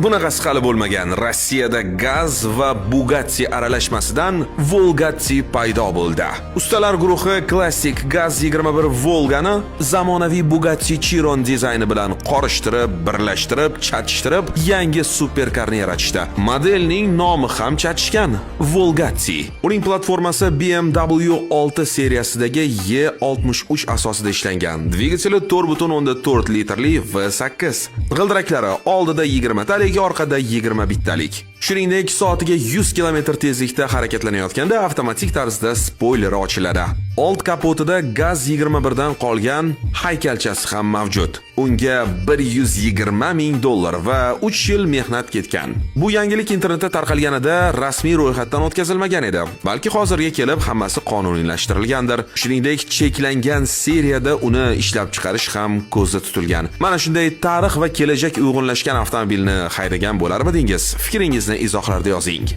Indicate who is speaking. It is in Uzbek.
Speaker 1: Bunaqasi hali bo'lmagan. Rossiyada gaz va Bugatti aralashmasidan Volgatti paydo bo'ldi. Ustalar guruhi klassik Gaz 21 Volgani zamonaviy Bugatti Chiron dizayni bilan qorishtirib, birlashtirib, chatishtirib, yangi superkarni yaratishdi. Modelning nomi ham chatishgan Volgatti. Uning platformasi BMW 6 seriyasidagi E63 asosida ishlangan. Dvigateli 4.4 litrli V8. G'ildiraklari oldida 20 talik, orqada 20 bittalik. Shuningdek, soatiga 100 km tezlikda harakatlanayotganda avtomatik tarzda spoiler ochiladi. Old kapotida Gaz 21 dan qolgan haykalchasi ham mavjud. Unga $120 ming va 3 yil mehnat ketgan. Bu yangilik internetda tarqalganida rasmiy ro'yxatdan o'tkazilmagan edi. Balki hozirga kelib hammasi qonuniylashtirilgandir. Shuningdek, cheklangan seriyada uni ishlab chiqarish ham ko'zda tutilgan. Mana shunday tarix va kelajak uyg'unlashgan avtomobilni haydagan bo'larmidingiz? Fikringizni izohlarda yozing.